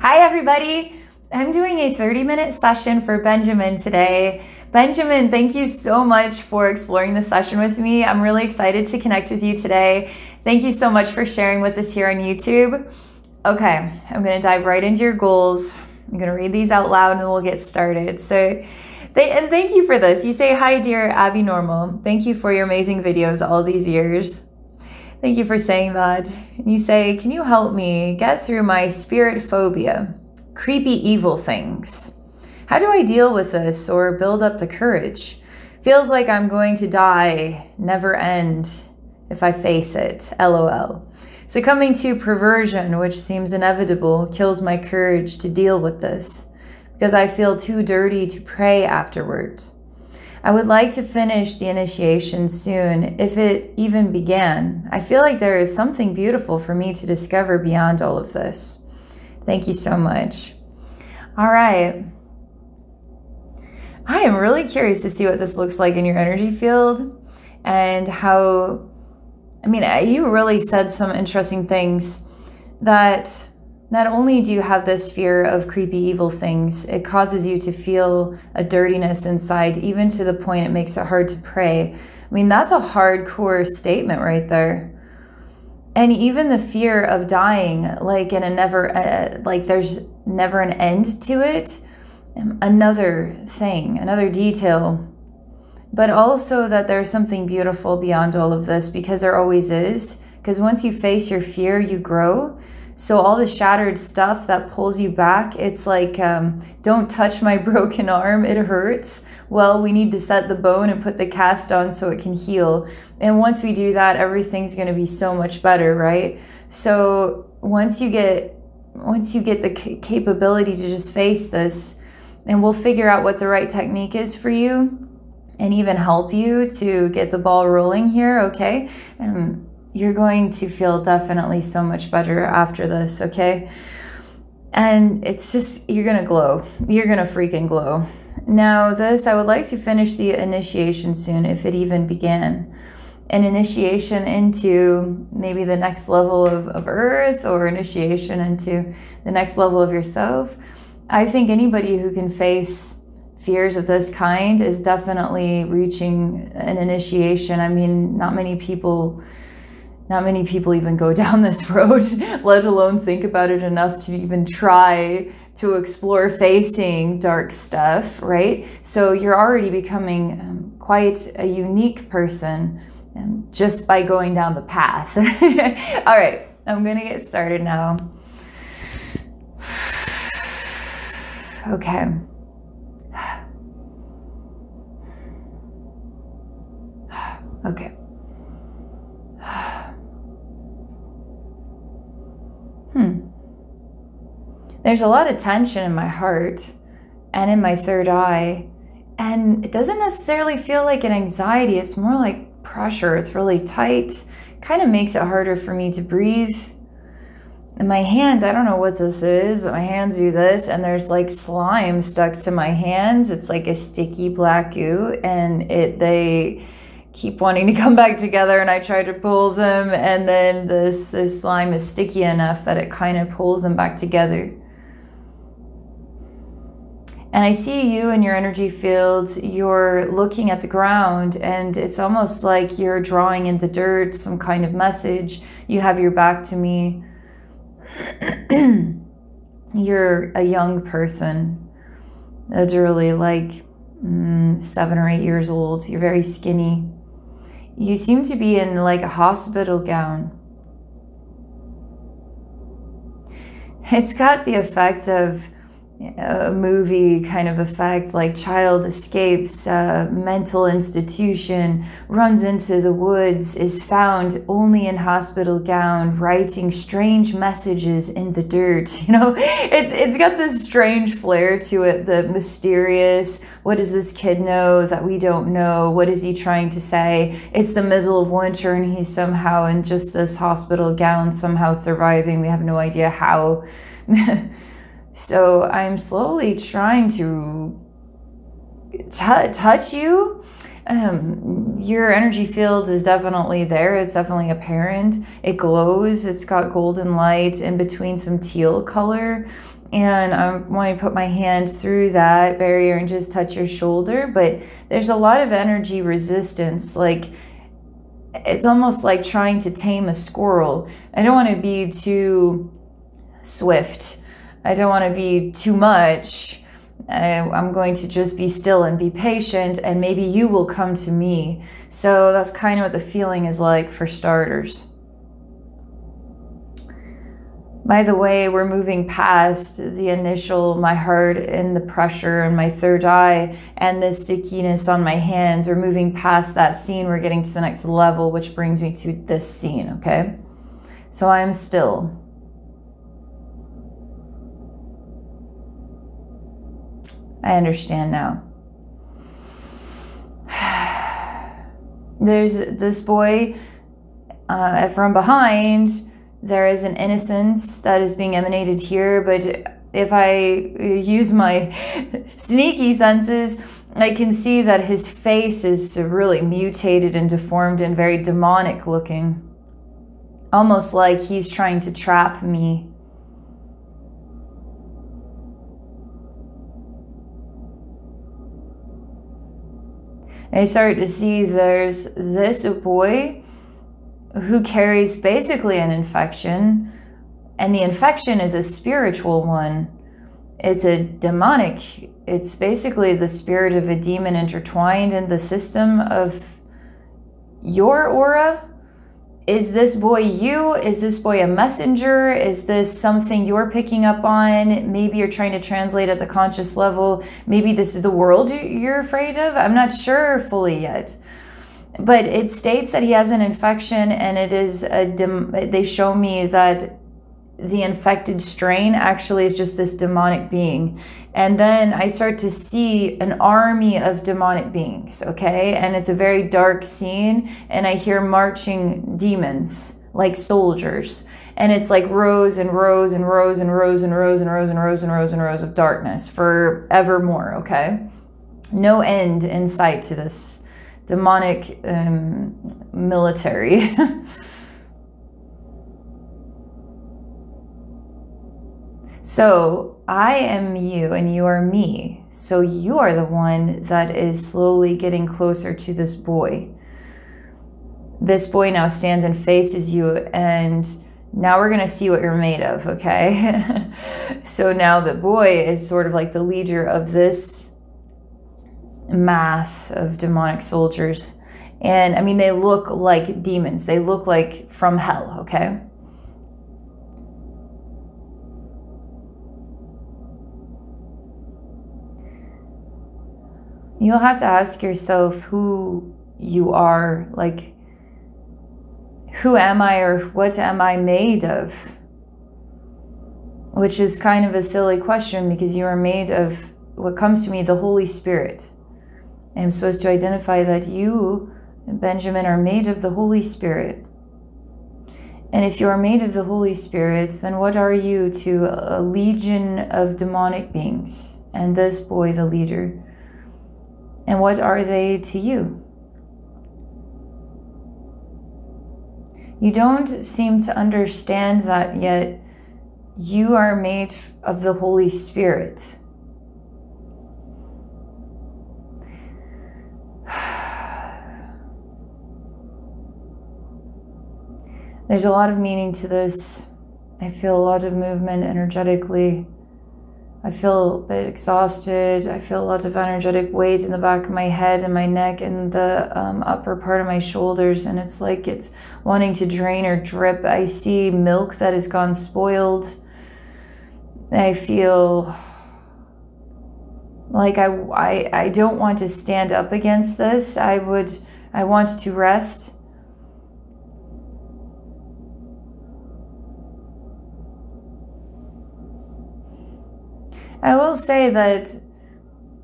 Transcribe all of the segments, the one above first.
Hi everybody! I'm doing a 30-minute session for Benjamin today. Benjamin, thank you so much for exploring this session with me. I'm really excited to connect with you today. Thank you so much for sharing with us here on YouTube. Okay, I'm going to dive right into your goals. I'm going to read these out loud and we'll get started. And thank you for this. You say, "Hi dear Abby Normal. Thank you for your amazing videos all these years." Thank you for saying that. And you say, "Can you help me get through my spirit phobia? Creepy evil things. How do I deal with this or build up the courage? Feels like I'm going to die, never end if I face it. LOL. Succumbing to perversion, which seems inevitable, kills my courage to deal with this because I feel too dirty to pray afterwards. I would like to finish the initiation soon, if it even began. I feel like there is something beautiful for me to discover beyond all of this." Thank you so much. All right. I am really curious to see what this looks like in your energy field and how, you really said some interesting things that not only do you have this fear of creepy evil things, it causes you to feel a dirtiness inside, even to the point it makes it hard to pray. That's a hardcore statement right there. And even the fear of dying, like in a never, like there's never an end to it. Another thing, another detail, but also that there's something beautiful beyond all of this, because there always is. Because once you face your fear, you grow. So all the shattered stuff that pulls you back, it's like, don't touch my broken arm, it hurts. Well, we need to set the bone and put the cast on so it can heal. And once we do that, everything's going to be so much better, right? So once you get the capability to just face this, and we'll figure out what the right technique is for you and even help you to get the ball rolling here, okay? You're going to feel definitely so much better after this, okay? And it's just, you're gonna glow. You're gonna freaking glow. Now this, I would like to finish the initiation soon, if it even began. An initiation into maybe the next level of Earth, or initiation into the next level of yourself. I think anybody who can face fears of this kind is definitely reaching an initiation. Not many people even go down this road, let alone think about it enough to even try to explore facing dark stuff, right? So you're already becoming quite a unique person just by going down the path. All right, I'm gonna get started now. Okay. Okay. There's a lot of tension in my heart and in my third eye, and it doesn't necessarily feel like an anxiety. It's more like pressure. It's really tight. Kind of makes it harder for me to breathe. And my hands, I don't know what this is, but my hands do this, and there's like slime stuck to my hands. It's like a sticky black goo, and they keep wanting to come back together, and I try to pull them, and then this slime is sticky enough that it kind of pulls them back together. And I see you in your energy field, you're looking at the ground, and it's almost like you're drawing in the dirt some kind of message. You have your back to me. You're a young person, literally like 7 or 8 years old. You're very skinny. You seem to be in like a hospital gown. It's got the effect of a movie kind of effect, like child escapes mental institution, runs into the woods, is found only in hospital gown, writing strange messages in the dirt. It's got this strange flair to it, the mysterious. What does this kid know that we don't know? What is he trying to say? It's the middle of winter and he's somehow in just this hospital gown, somehow surviving. We have no idea how. So I'm slowly trying to touch you Your energy field is definitely there. It's definitely apparent. It glows. It's got golden light in between some teal color. And I want to put my hand through that barrier and just touch your shoulder. But there's a lot of energy resistance. Like, it's almost like trying to tame a squirrel. I don't want to be too swift. I don't want to be too much. I'm going to just be still and be patient, and maybe you will come to me. So that's kind of what the feeling is like for starters. By the way, we're moving past the initial, my heart and the pressure in my third eye and the stickiness on my hands. We're moving past that scene. We're getting to the next level, which brings me to this scene, okay? So I'm still. I understand now. There's this boy from behind. There is an innocence that is being emanated here, but if I use my sneaky senses, I can see that his face is really mutated and deformed and very demonic looking. Almost like he's trying to trap me. I start to see there's this boy who carries basically an infection, and the infection is a spiritual one. It's a demonic. It's basically the spirit of a demon intertwined in the system of your aura. Is this boy you? Is this boy a messenger? Is this something you're picking up on? Maybe you're trying to translate at the conscious level. Maybe this is the world you're afraid of. I'm not sure fully yet. But it states that he has an infection, and it is they show me that the infected strain actually is just this demonic being. And then I start to see an army of demonic beings, okay? And it's a very dark scene, and I hear marching demons, like soldiers. And it's like rows and rows and rows and rows and rows and rows and rows and rows and rows of darkness forevermore, okay? No end in sight to this demonic military. So I am you and you are me. So you are the one that is slowly getting closer to this boy. This boy now stands and faces you, and now we're going to see what you're made of, okay? So now the boy is sort of like the leader of this mass of demonic soldiers. And I mean, they look like demons. They look like from hell, okay? You'll have to ask yourself who you are, like, who am I, or what am I made of? Which is kind of a silly question, because you are made of, what comes to me, the Holy Spirit. I'm supposed to identify that you, Benjamin, are made of the Holy Spirit. And if you are made of the Holy Spirit, then what are you to a legion of demonic beings? And this boy, the leader. And what are they to you? You don't seem to understand that yet. You are made of the Holy Spirit. There's a lot of meaning to this. I feel a lot of movement energetically. I feel a bit exhausted. I feel a lot of energetic weight in the back of my head and my neck and the upper part of my shoulders. And it's like it's wanting to drain or drip. I see milk that has gone spoiled. I feel like I don't want to stand up against this. I want to rest. I will say that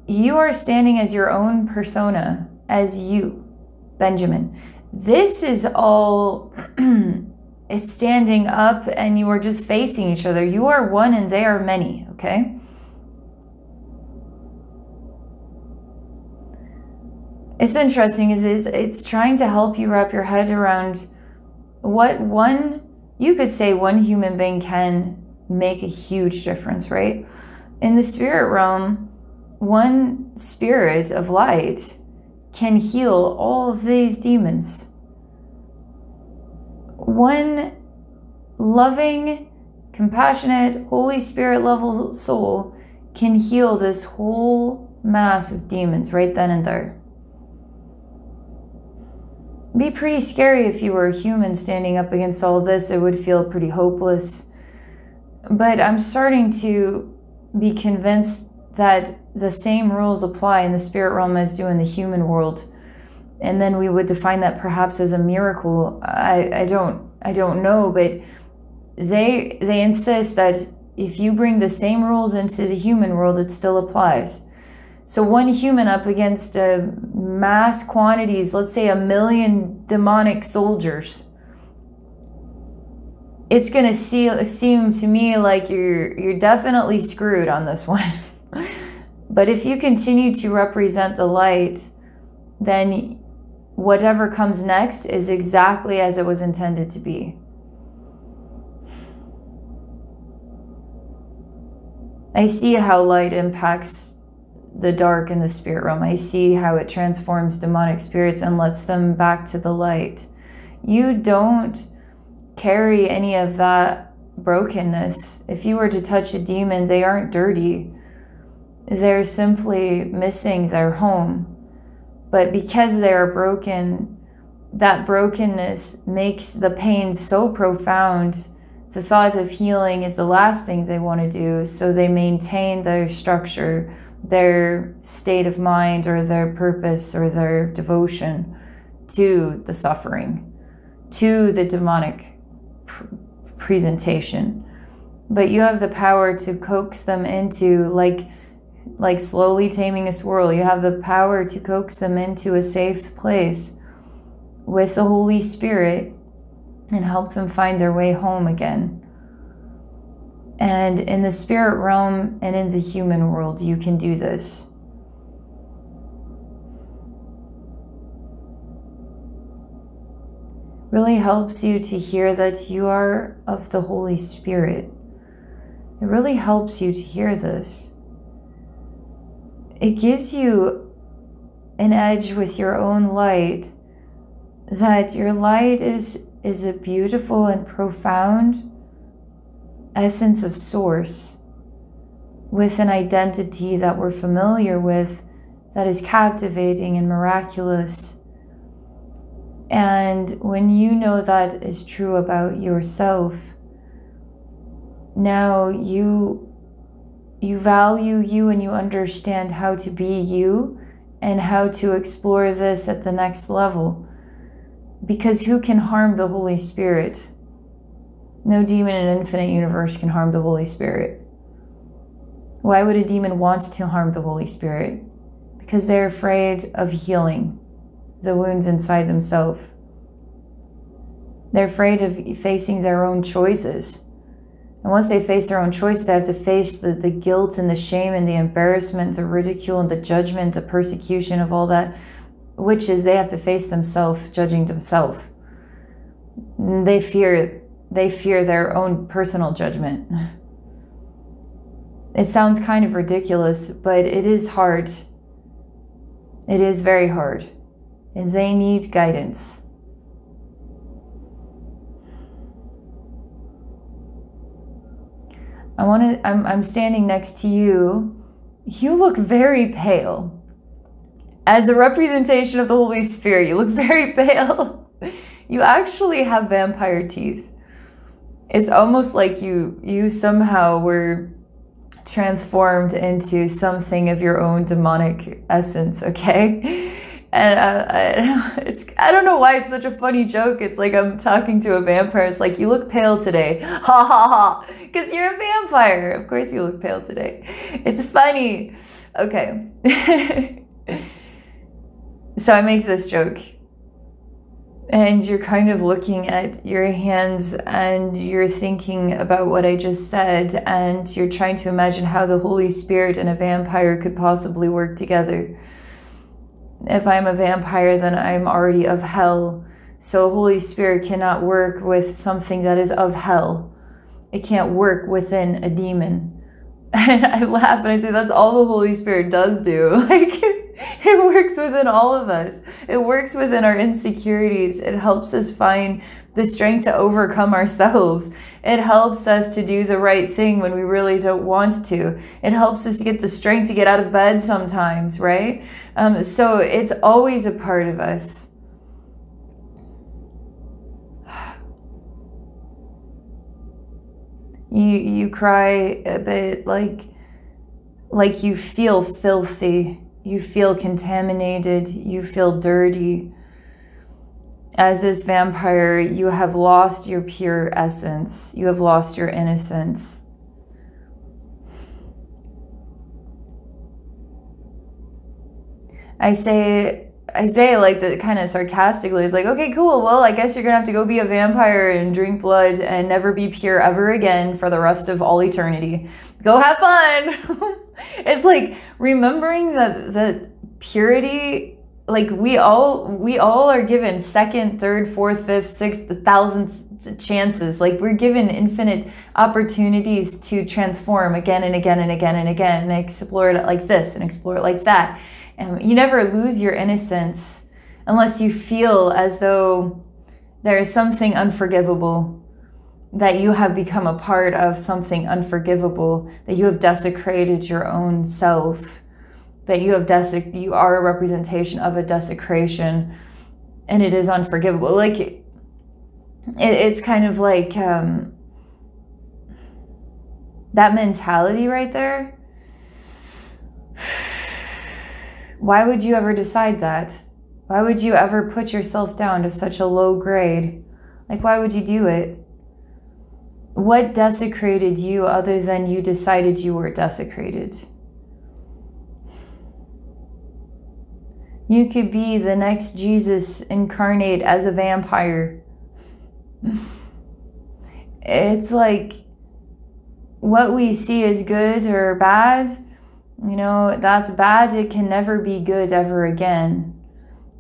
you are standing as your own persona, as you, Benjamin. This is all, it's standing up, and you are just facing each other. You are one and they are many, okay? It's interesting is it's trying to help you wrap your head around what you could say one human being can make a huge difference, right? In the spirit realm, one spirit of light can heal all of these demons. One loving, compassionate, Holy Spirit level soul can heal this whole mass of demons right then and there. It'd be pretty scary if you were a human standing up against all this. It would feel pretty hopeless. But I'm starting to be convinced that the same rules apply in the spirit realm as do in the human world. And then we would define that perhaps as a miracle. I don't know, but they insist that if you bring the same rules into the human world, it still applies. So one human up against mass quantities, let's say 1 million demonic soldiers, it's going to seem to me like you're definitely screwed on this one. But if you continue to represent the light, then whatever comes next is exactly as it was intended to be. I see how light impacts the dark in the spirit realm. I see how it transforms demonic spirits and lets them back to the light. You don't carry any of that brokenness. If you were to touch a demon, they aren't dirty. They're simply missing their home. But because they are broken, that brokenness makes the pain so profound. The thought of healing is the last thing they want to do, so they maintain their structure, their state of mind, or their purpose, or their devotion to the suffering, to the demonic presentation. But you have the power to coax them into, like slowly taming a squirrel, you have the power to coax them into a safe place with the Holy Spirit and help them find their way home again. And in the spirit realm and in the human world, you can do this. Really helps you to hear that you are of the Holy Spirit. It really helps you to hear this. It gives you an edge with your own light, that your light is a beautiful and profound essence of source with an identity that we're familiar with, that is captivating and miraculous. And when you know that is true about yourself, now you value you and you understand how to be you and how to explore this at the next level. Because who can harm the Holy Spirit? No demon in an infinite universe can harm the Holy Spirit. Why would a demon want to harm the Holy Spirit? Because they're afraid of healing the wounds inside themselves. They're afraid of facing their own choices. And once they face their own choice, they have to face the guilt and the shame and the embarrassment, the ridicule and the judgment, the persecution of all that, which is they have to face themselves, judging themselves. They fear their own personal judgment. It sounds kind of ridiculous, but it is hard. It is very hard. And they need guidance. I'm standing next to you. You look very pale. As a representation of the Holy Spirit, you look very pale. You actually have vampire teeth. It's almost like you somehow were transformed into something of your own demonic essence, okay? And I don't know why it's such a funny joke. It's like I'm talking to a vampire. It's like, you look pale today. Ha ha ha. Because you're a vampire. Of course you look pale today. It's funny. Okay. So I make this joke. And you're kind of looking at your hands and you're thinking about what I just said. And you're trying to imagine how the Holy Spirit and a vampire could possibly work together. If I'm a vampire, then I'm already of hell. So Holy Spirit cannot work with something that is of hell. It can't work within a demon. And I laugh and I say, that's all the Holy Spirit does do. Like, it works within all of us. It works within our insecurities. It helps us find the strength to overcome ourselves. It helps us to do the right thing when we really don't want to. It helps us to get the strength to get out of bed sometimes, right? So it's always a part of us. You cry a bit like you feel filthy. You feel contaminated. You feel dirty. As this vampire, you have lost your pure essence. You have lost your innocence. I say like that kind of sarcastically. It's like, okay, cool. Well, I guess you're going to have to go be a vampire and drink blood and never be pure ever again for the rest of all eternity. Go have fun. It's like remembering that purity, like we all are given second, third, fourth, fifth, sixth, 1,000th chances. Like we're given infinite opportunities to transform again and again and again and again, and explore it like this and explore it like that. And you never lose your innocence unless you feel as though there is something unforgivable, that you have become a part of something unforgivable, that you have desecrated your own self, that you are a representation of a desecration, and it is unforgivable. Like it's kind of like that mentality right there. Why would you ever decide that? Why would you ever put yourself down to such a low grade? Like, why would you do it? What desecrated you other than you decided you were desecrated? You could be the next Jesus incarnate as a vampire. It's like what we see as good or bad, you know, that's bad. It can never be good ever again.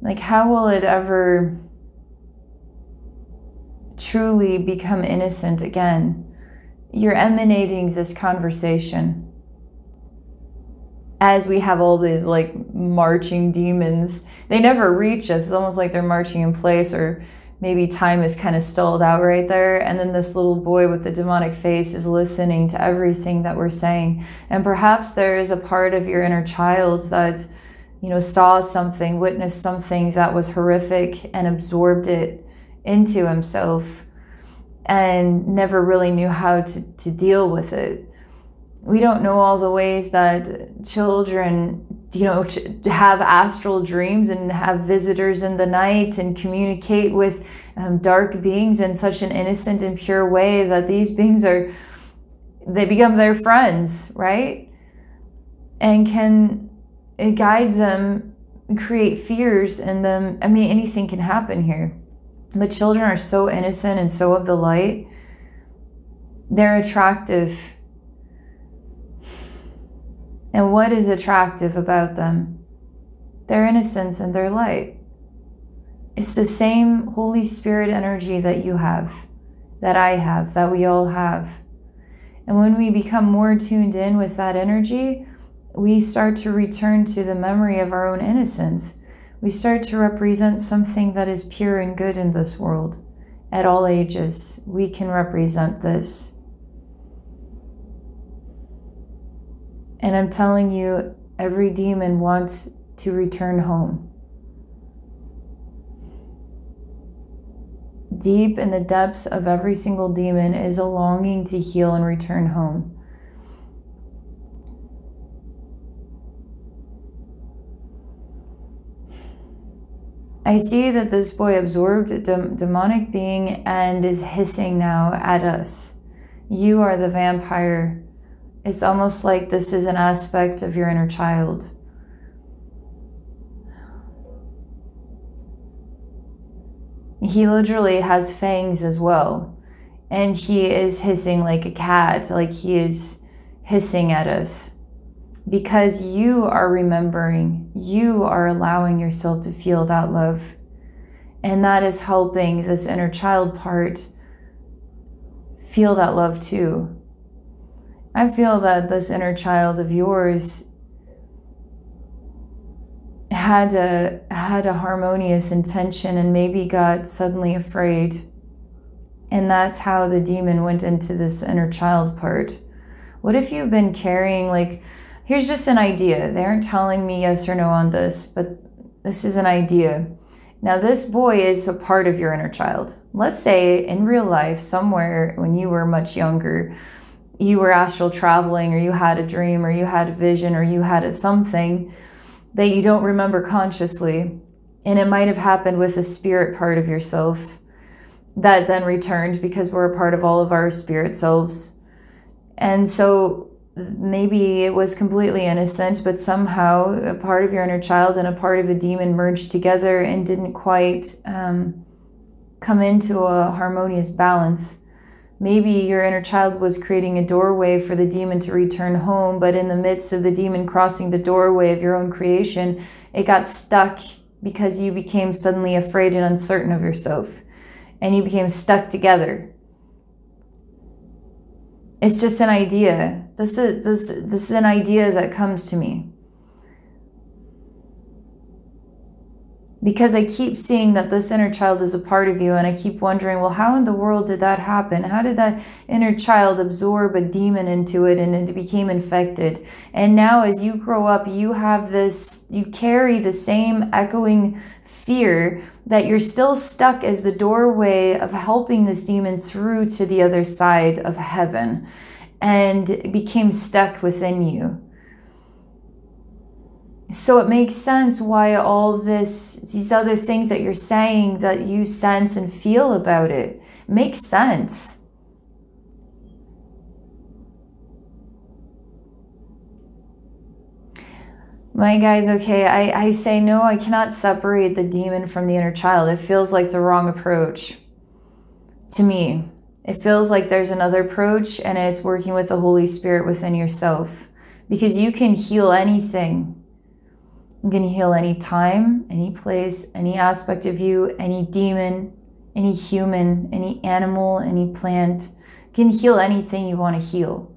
Like, how will it ever truly become innocent again? You're emanating this conversation. As we have all these like marching demons, they never reach us. It's almost like they're marching in place, or maybe time is kind of stalled out right there. And then this little boy with the demonic face is listening to everything that we're saying. And perhaps there is a part of your inner child that, you know, saw something, witnessed something that was horrific and absorbed it into himself and never really knew how to deal with it. We don't know all the ways that children, you know, have astral dreams and have visitors in the night and communicate with dark beings in such an innocent and pure way that these beings they become their friends, right? And it guides them, create fears in them. I mean, anything can happen here. But children are so innocent and so of the light. They're attractive. And what is attractive about them? Their innocence and their light. It's the same Holy Spirit energy that you have, that I have, that we all have. And when we become more tuned in with that energy, we start to return to the memory of our own innocence. We start to represent something that is pure and good in this world. At all ages, we can represent this. And I'm telling you, every demon wants to return home. Deep in the depths of every single demon is a longing to heal and return home. I see that this boy absorbed a demonic being and is hissing now at us. You are the vampire. It's almost like this is an aspect of your inner child. He literally has fangs as well. And he is hissing like a cat, like he is hissing at us. because you are remembering, you are allowing yourself to feel that love. And that is helping this inner child part feel that love too. I feel that this inner child of yours had a harmonious intention and maybe got suddenly afraid. And that's how the demon went into this inner child part. What if you've been carrying, like, here's just an idea. They aren't telling me yes or no on this, but this is an idea. Now, this boy is a part of your inner child. Let's say in real life, somewhere when you were much younger, you were astral traveling, or you had a dream, or you had a vision, or you had something that you don't remember consciously. And it might have happened with the spirit part of yourself that then returned, because we're a part of all of our spirit selves. And so maybe it was completely innocent, but somehow a part of your inner child and a part of a demon merged together and didn't quite come into a harmonious balance. Maybe your inner child was creating a doorway for the demon to return home, but in the midst of the demon crossing the doorway of your own creation, it got stuck because you became suddenly afraid and uncertain of yourself, and you became stuck together. It's just an idea. This is an idea that comes to me. Because I keep seeing that this inner child is a part of you, and I keep wondering, well, how in the world did that happen? How did that inner child absorb a demon into it and it became infected? And now as you grow up, you have this, you carry the same echoing fear that you're still stuck as the doorway of helping this demon through to the other side of heaven, and it became stuck within you. So it makes sense why all these other things that you're saying, that you sense and feel about it, makes sense. My guys, okay, I say no, I cannot separate the demon from the inner child. It feels like the wrong approach to me. It feels like there's another approach, and it's working with the Holy Spirit within yourself, because you can heal anything. You can heal any time, any place, any aspect of you, any demon, any human, any animal, any plant. You can heal anything you want to heal.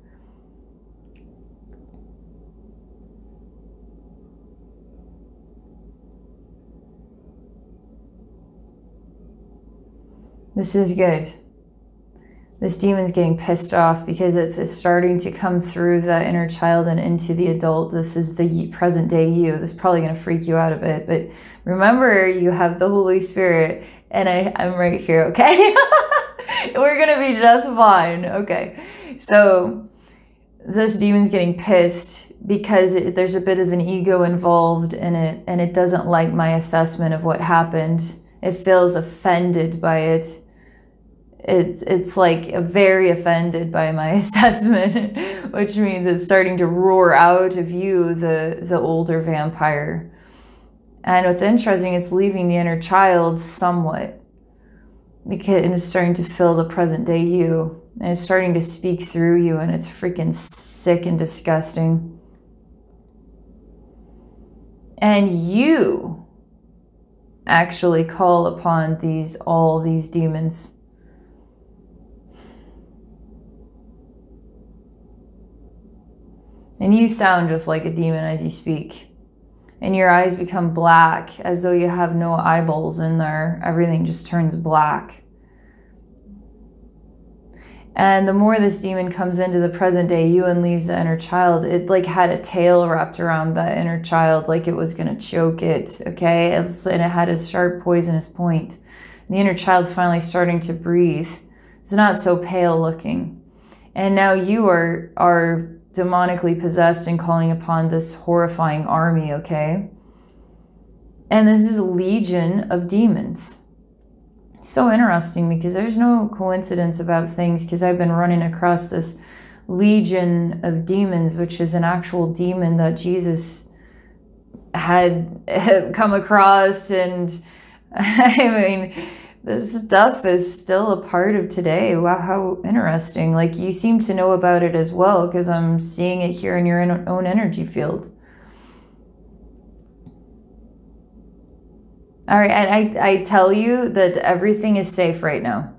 This is good. This demon's getting pissed off because it's starting to come through the inner child and into the adult. This is the present day you. This is probably going to freak you out a bit, but remember, you have the Holy Spirit, and I'm right here, okay? We're going to be just fine, okay? So this demon's getting pissed because there's a bit of an ego involved in it, and it doesn't like my assessment of what happened. It feels offended by it. It's like very offended by my assessment, which means it's starting to roar out of you, the older vampire. And what's interesting, it's leaving the inner child somewhat, because it's starting to fill the present day you, and it's starting to speak through you, and it's freaking sick and disgusting. And you actually call upon all these demons. And you sound just like a demon as you speak. And your eyes become black, as though you have no eyeballs in there. Everything just turns black. And the more this demon comes into the present day you and leaves the inner child, it like had a tail wrapped around the inner child, like it was going to choke it, okay? And it had a sharp poisonous point. And the inner child's finally starting to breathe. It's not so pale looking. And now you are demonically possessed and calling upon this horrifying army, okay? And this is a legion of demons. So interesting, because there's no coincidence about things, because I've been running across this legion of demons, which is an actual demon that Jesus had come across. And I mean, This stuff is still a part of today. Wow, how interesting. Like, you seem to know about it as well, because I'm seeing it here in your own energy field. All right, and I tell you that everything is safe right now.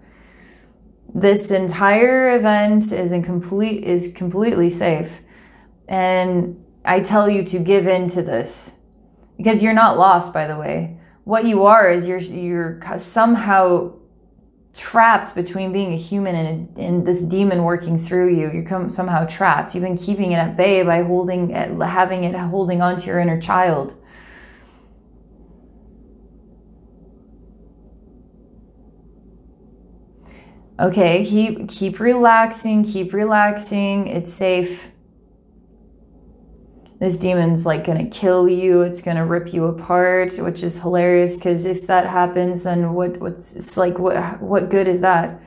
This entire event is completely safe. And I tell you to give in to this, because you're not lost, by the way. What you are is you're somehow trapped between being a human and this demon working through you. You're somehow trapped. You've been keeping it at bay by holding on to your inner child. Okay, keep relaxing, keep relaxing. It's safe. This demon's like gonna kill you. It's gonna rip you apart, which is hilarious, because if that happens, then what good is that?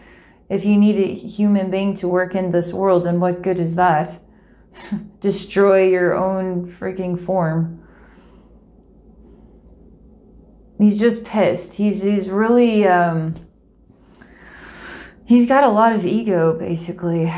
If you need a human being to work in this world, then what good is that? Destroy your own freaking form. He's just pissed. He's really he's got a lot of ego, basically.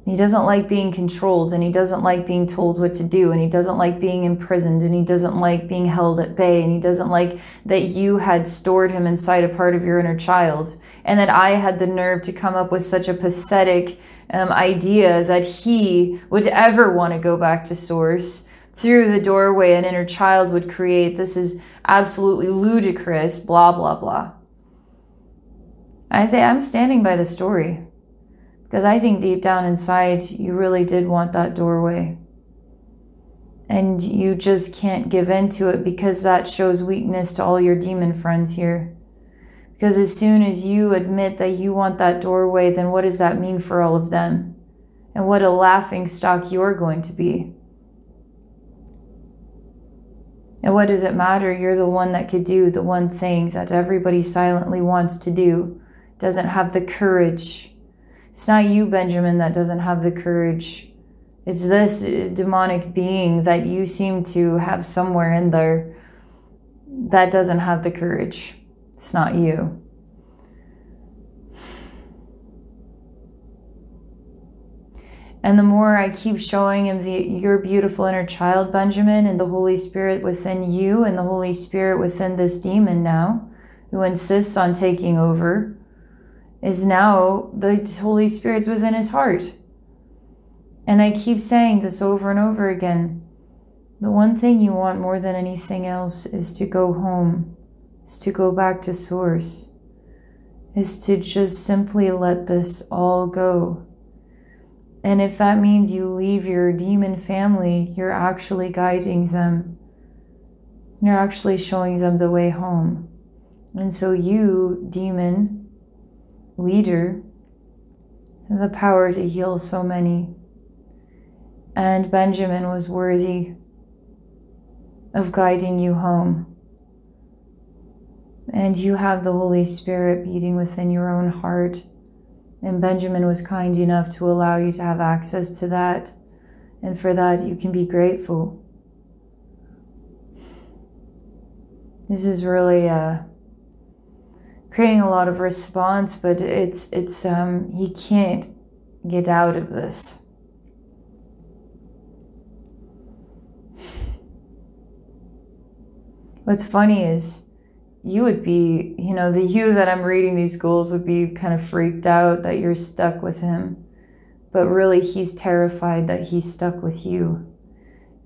He doesn't like being controlled, and he doesn't like being told what to do, and he doesn't like being imprisoned, and he doesn't like being held at bay, and he doesn't like that you had stored him inside a part of your inner child, and that I had the nerve to come up with such a pathetic idea that he would ever want to go back to source through the doorway an inner child would create. This is absolutely ludicrous, blah, blah, blah. I say I'm standing by the story. Because I think deep down inside, you really did want that doorway. And you just can't give in to it, because that shows weakness to all your demon friends here. Because as soon as you admit that you want that doorway, then what does that mean for all of them? And what a laughing stock you're going to be. And what does it matter? You're the one that could do the one thing that everybody silently wants to do. Doesn't have the courage. It's not you, Benjamin, that doesn't have the courage. It's this demonic being that you seem to have somewhere in there that doesn't have the courage. It's not you. And the more I keep showing him your beautiful inner child, Benjamin, and the Holy Spirit within you, and the Holy Spirit within this demon now, who insists on taking over, is now the Holy Spirit's within his heart. And I keep saying this over and over again. The one thing you want more than anything else is to go home, is to go back to source, is to just simply let this all go. And if that means you leave your demon family, you're actually guiding them. You're actually showing them the way home. And so you, demon leader, have the power to heal so many. And Benjamin was worthy of guiding you home. And you have the Holy Spirit beating within your own heart. And Benjamin was kind enough to allow you to have access to that. And for that, you can be grateful. This is really creating a lot of response, but he can't get out of this. What's funny is you would be, the you that I'm reading these goals would be kind of freaked out that you're stuck with him. But really, he's terrified that he's stuck with you.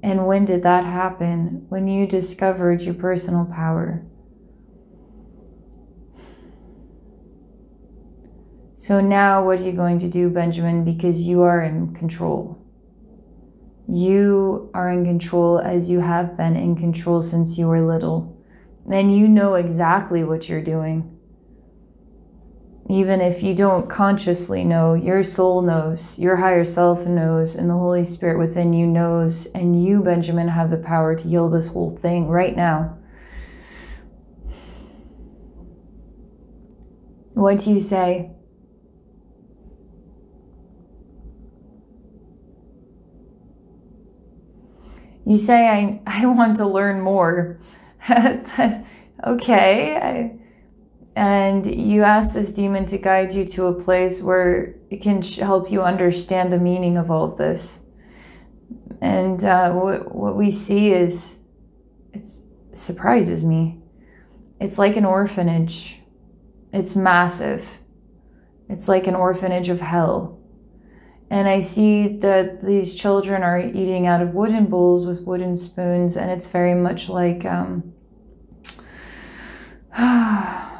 And when did that happen? When you discovered your personal power. So now what are you going to do, Benjamin? Because you are in control. You are in control, as you have been in control since you were little. And you know exactly what you're doing. Even if you don't consciously know, your soul knows, your higher self knows, and the Holy Spirit within you knows. And you, Benjamin, have the power to heal this whole thing right now. What do you say? You say, I want to learn more. Okay, And you ask this demon to guide you to a place where it can help you understand the meaning of all of this. And what we see is, it surprises me. It's like an orphanage. It's massive. It's like an orphanage of hell. And I see that these children are eating out of wooden bowls with wooden spoons, and it's very much like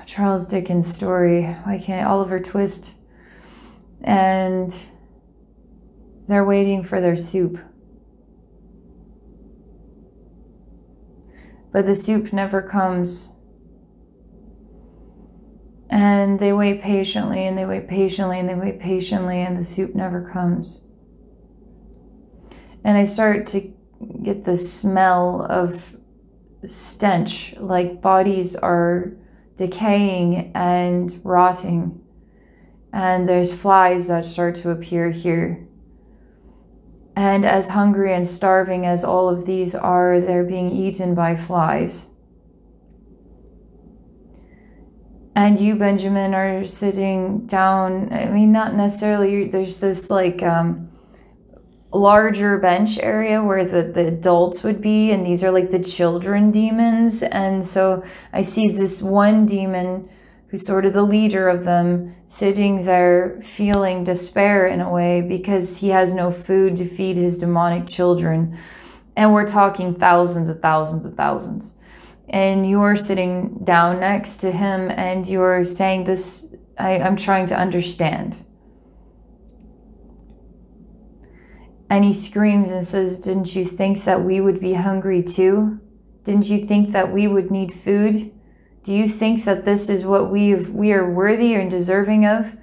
Charles Dickens' story. Why can't Oliver Twist? And they're waiting for their soup. But the soup never comes. And they wait patiently, and they wait patiently, and they wait patiently, and the soup never comes. And I start to get the smell of stench, like bodies are decaying and rotting. And there's flies that start to appear here. And as hungry and starving as all of these are, they're being eaten by flies. And you, Benjamin, are sitting down. I mean, not necessarily, there's this like larger bench area where the adults would be, and these are like the children demons. And so I see this one demon who's sort of the leader of them, sitting there feeling despair in a way because he has no food to feed his demonic children. And we're talking thousands and thousands and thousands. And you're sitting down next to him and you're saying this, I'm trying to understand. And he screams and says, didn't you think that we would be hungry too? Didn't you think that we would need food? Do you think that this is what we are worthy and deserving of?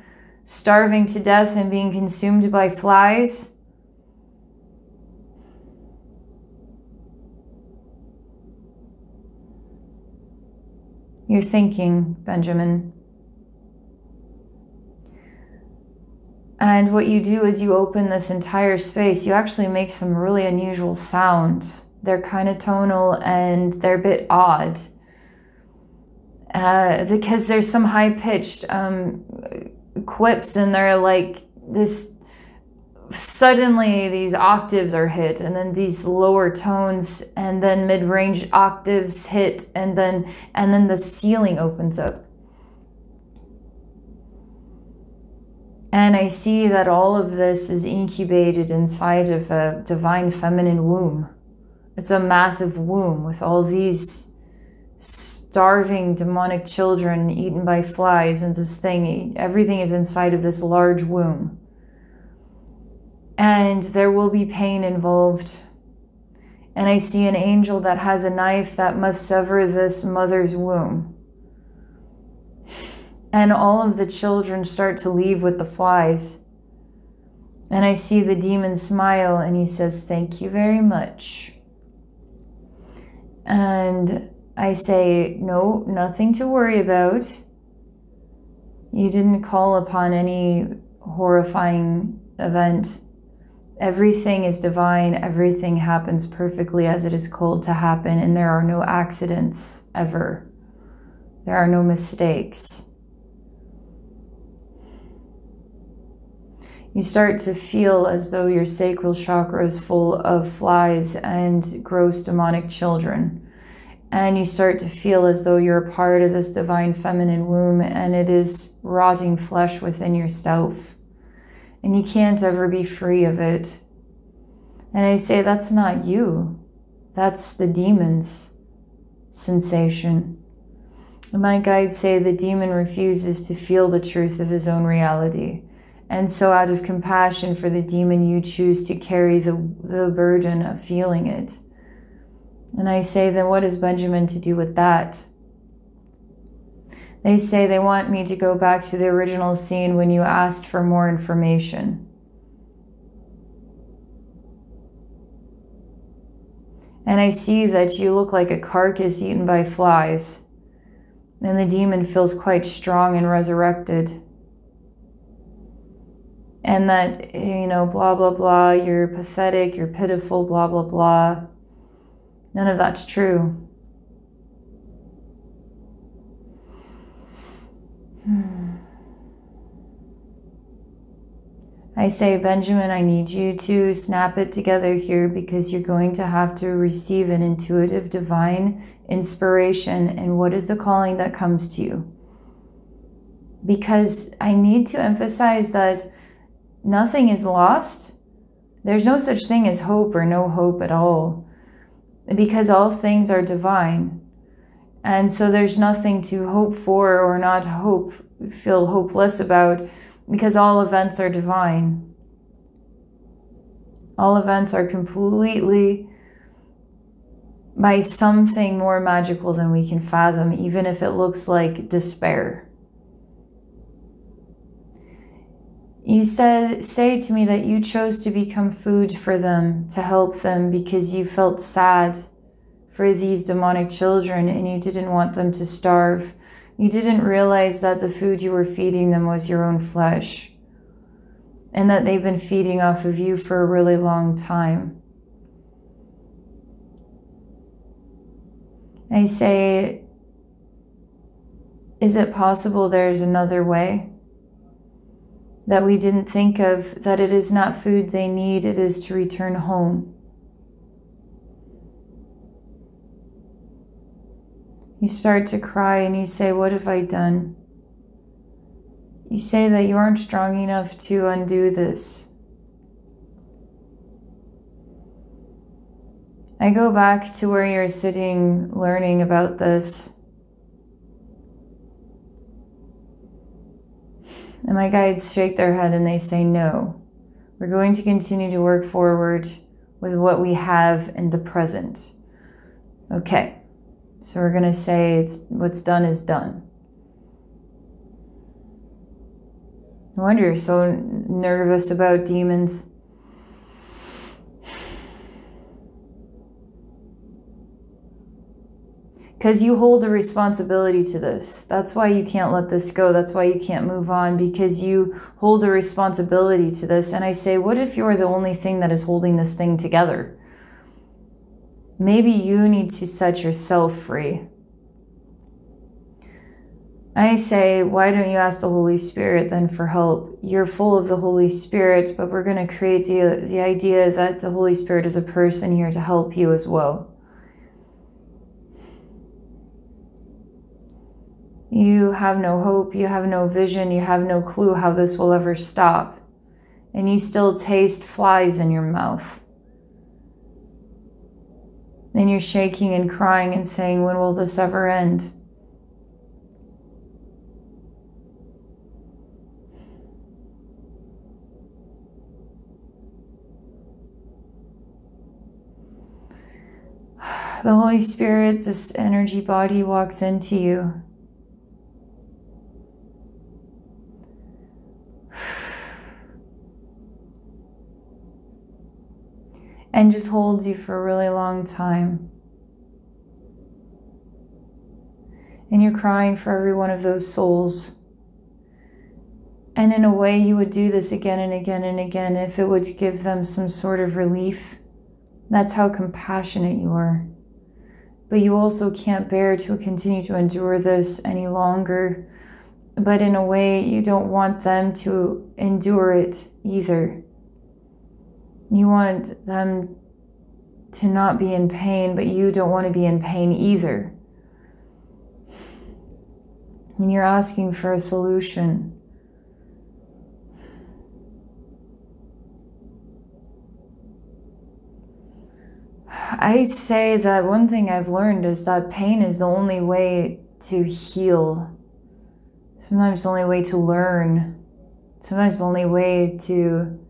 Starving to death and being consumed by flies? You're thinking, Benjamin. And what you do is you open this entire space. You actually make some really unusual sounds. They're kind of tonal and they're a bit odd. Because there's some high-pitched quips, and they're like this. Suddenly these octaves are hit, and then these lower tones, and then mid-range octaves hit, and then the ceiling opens up. And I see that all of this is incubated inside of a divine feminine womb. It's a massive womb with all these starving demonic children eaten by flies, and this thing, everything is inside of this large womb. And there will be pain involved. And I see an angel that has a knife that must sever this mother's womb. And all of the children start to leave with the flies. And I see the demon smile, and he says, thank you very much. And I say, no, nothing to worry about. You didn't call upon any horrifying event. Everything is divine. Everything happens perfectly as it is called to happen. And there are no accidents ever. There are no mistakes. You start to feel as though your sacral chakra is full of flies and gross demonic children. And you start to feel as though you're a part of this divine feminine womb, and it is rotting flesh within yourself. And you can't ever be free of it. And I say, that's not you. That's the demon's sensation. And my guides say the demon refuses to feel the truth of his own reality. And so out of compassion for the demon, you choose to carry the burden of feeling it. And I say, then what is Benjamin to do with that? They say they want me to go back to the original scene when you asked for more information. And I see that you look like a carcass eaten by flies. And the demon feels quite strong and resurrected. And that, you know, blah, blah, blah, you're pathetic, you're pitiful, blah, blah, blah. None of that's true. I say, Benjamin, I need you to snap it together here, because you're going to have to receive an intuitive divine inspiration. And what is the calling that comes to you? Because I need to emphasize that nothing is lost. There's no such thing as hope or no hope at all, because all things are divine. And so there's nothing to hope for or not feel hopeless about, because all events are divine. All events are completely by something more magical than we can fathom, even if it looks like despair. You say to me that you chose to become food for them, to help them, because you felt sad for these demonic children and you didn't want them to starve. You didn't realize that the food you were feeding them was your own flesh, and that they've been feeding off of you for a really long time. I say, is it possible there's another way that we didn't think of, that it is not food they need, it is to return home? You start to cry and you say, what have I done? You say that you aren't strong enough to undo this. I go back to where you're sitting learning about this. And my guides shake their head and they say, no, we're going to continue to work forward with what we have in the present. Okay. So we're going to say what's done is done. No wonder you're so nervous about demons. Because you hold a responsibility to this. That's why you can't let this go. That's why you can't move on, because you hold a responsibility to this. And I say, what if you're the only thing that is holding this thing together? Maybe you need to set yourself free. I say, why don't you ask the Holy Spirit then for help? You're full of the Holy Spirit, but we're going to create the idea that the Holy Spirit is a person here to help you as well. You have no hope, you have no vision, you have no clue how this will ever stop. And you still taste flies in your mouth. And you're shaking and crying and saying, when will this ever end? The Holy Spirit, this energy body, walks into you. And just holds you for a really long time. And you're crying for every one of those souls. And in a way, you would do this again and again and again if it would give them some sort of relief. That's how compassionate you are. But you also can't bear to continue to endure this any longer. But in a way, you don't want them to endure it either. You want them to not be in pain, but you don't want to be in pain either. And you're asking for a solution. I say that one thing I've learned is that pain is the only way to heal. Sometimes the only way to learn. Sometimes the only way to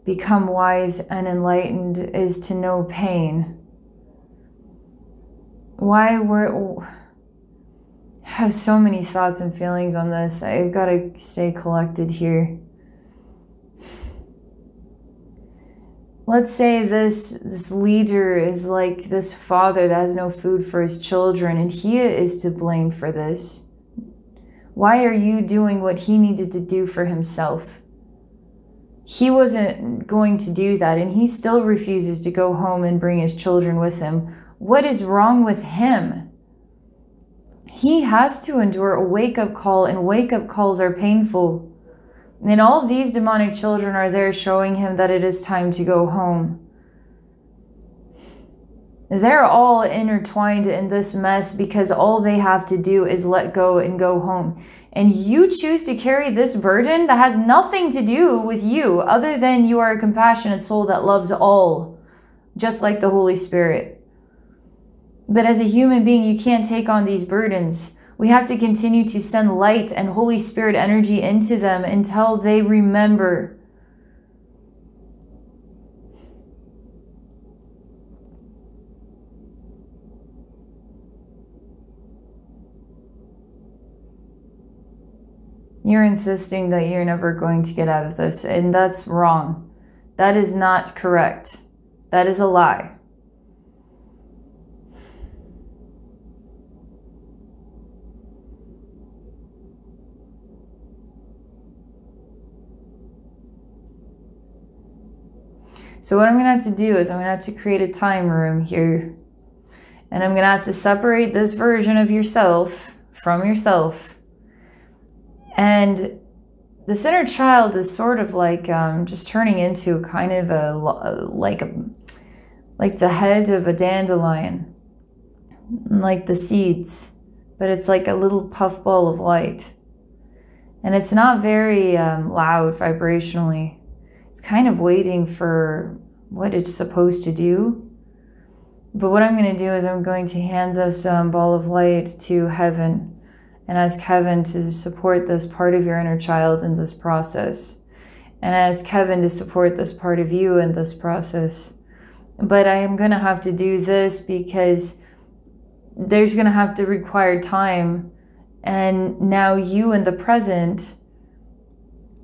become wise and enlightened is to know pain. I have so many thoughts and feelings on this. I've got to stay collected here. Let's say this leader is like this father that has no food for his children, and he is to blame for this. Why are you doing what he needed to do for himself? He wasn't going to do that, and he still refuses to go home and bring his children with him. What is wrong with him? He has to endure a wake-up call, and wake-up calls are painful. And all these demonic children are there showing him that it is time to go home. They're all intertwined in this mess because all they have to do is let go and go home. And you choose to carry this burden that has nothing to do with you other than you are a compassionate soul that loves all, just like the Holy Spirit. But as a human being, you can't take on these burdens. We have to continue to send light and Holy Spirit energy into them until they remember. You're insisting that you're never going to get out of this, and that's wrong. That is not correct. That is a lie. So what I'm going to have to do is I'm going to have to create a time room here. And I'm going to have to separate this version of yourself from yourself. And this inner child is sort of like just turning into kind of like the head of a dandelion, like the seeds, but it's like a little puff ball of light. And it's not very loud vibrationally. It's kind of waiting for what it's supposed to do. But what I'm going to do is I'm going to hand this ball of light to heaven and ask heaven to support this part of your inner child in this process. And ask heaven to support this part of you in this process. But I am going to have to do this because there's going to have to require time. And now you in the present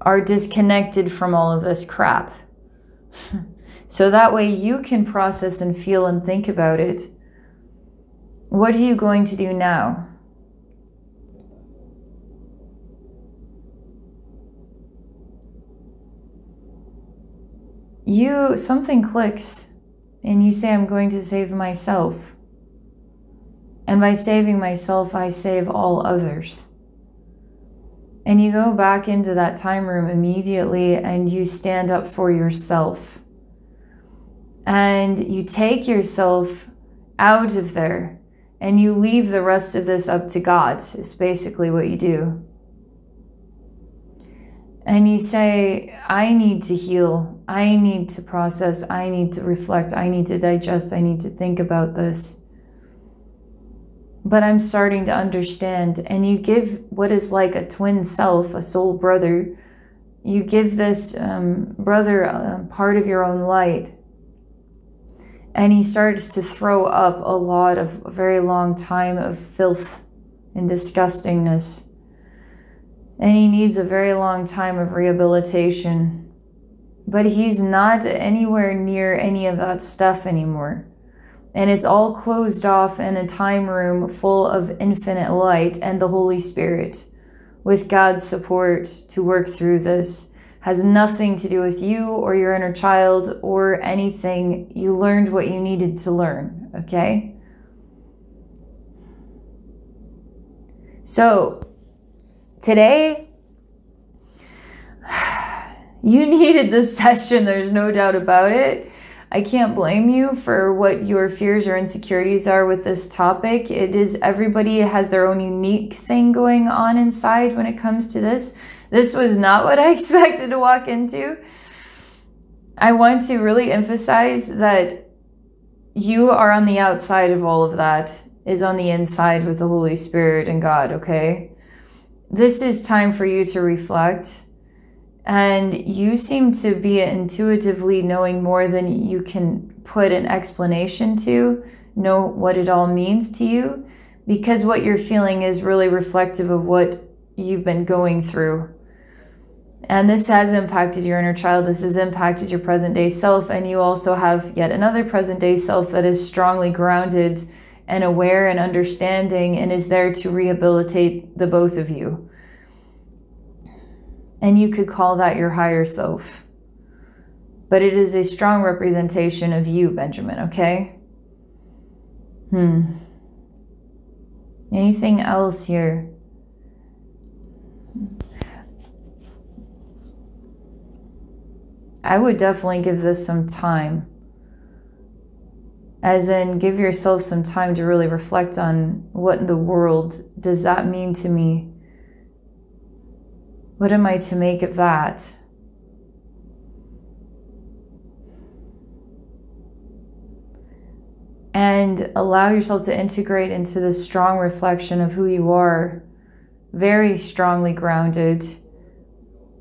are disconnected from all of this crap. So that way you can process and feel and think about it. What are you going to do now? Something clicks and you say, I'm going to save myself. And by saving myself, I save all others. And you go back into that time room immediately and you stand up for yourself. And you take yourself out of there and you leave the rest of this up to God, is basically what you do. And you say, I need to heal, I need to process, I need to reflect, I need to digest, I need to think about this. But I'm starting to understand. And you give what is like a twin self, a soul brother, you give this brother part of your own light. And he starts to throw up a lot of a very long time of filth and disgustingness. And he needs a very long time of rehabilitation. But he's not anywhere near any of that stuff anymore. And it's all closed off in a time room full of infinite light and the Holy Spirit, with God's support to work through this. Has nothing to do with you or your inner child or anything. You learned what you needed to learn, okay? So today, you needed this session, there's no doubt about it. I can't blame you for what your fears or insecurities are with this topic. It is, everybody has their own unique thing going on inside when it comes to this. This was not what I expected to walk into. I want to really emphasize that you are on the outside of all of that, is on the inside with the Holy Spirit and God, okay? This is time for you to reflect. And you seem to be intuitively knowing more than you can put an explanation to, know what it all means to you, because what you're feeling is really reflective of what you've been going through. And this has impacted your inner child. This has impacted your present day self. And you also have yet another present day self that is strongly grounded and aware and understanding and is there to rehabilitate the both of you. And you could call that your higher self. But it is a strong representation of you, Benjamin, okay? Anything else here? I would definitely give this some time. As in, give yourself some time to really reflect on what in the world does that mean to me? What am I to make of that? And allow yourself to integrate into this strong reflection of who you are, very strongly grounded,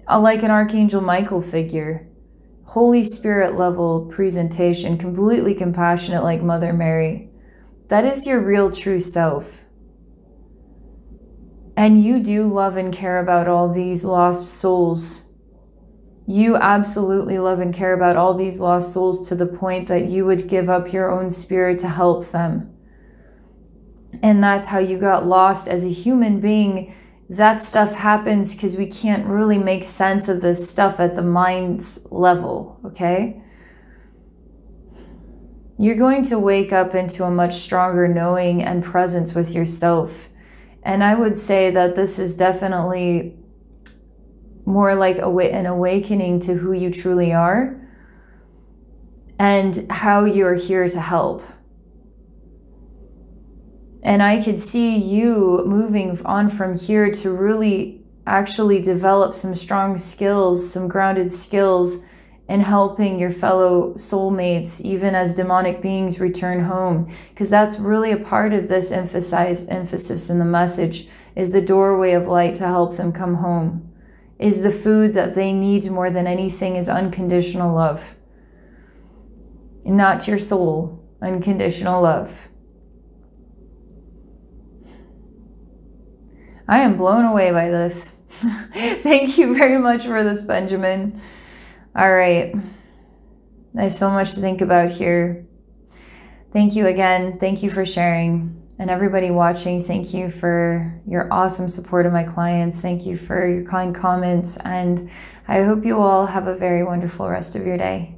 like an Archangel Michael figure, Holy Spirit level presentation, completely compassionate like Mother Mary. That is your real true self. And you do love and care about all these lost souls. You absolutely love and care about all these lost souls to the point that you would give up your own spirit to help them. And that's how you got lost as a human being. That stuff happens because we can't really make sense of this stuff at the mind's level, okay? You're going to wake up into a much stronger knowing and presence with yourself. And I would say that this is definitely more like an awakening to who you truly are and how you're here to help. And I could see you moving on from here to really actually develop some strong skills, some grounded skills in helping your fellow soulmates, even as demonic beings return home. Because that's really a part of this emphasis in the message, is the doorway of light to help them come home. Is the food that they need more than anything is unconditional love. Not your soul, unconditional love. I am blown away by this. Thank you very much for this, Benjamin. All right. There's so much to think about here. Thank you again. Thank you for sharing. And everybody watching, thank you for your awesome support of my clients. Thank you for your kind comments. And I hope you all have a very wonderful rest of your day.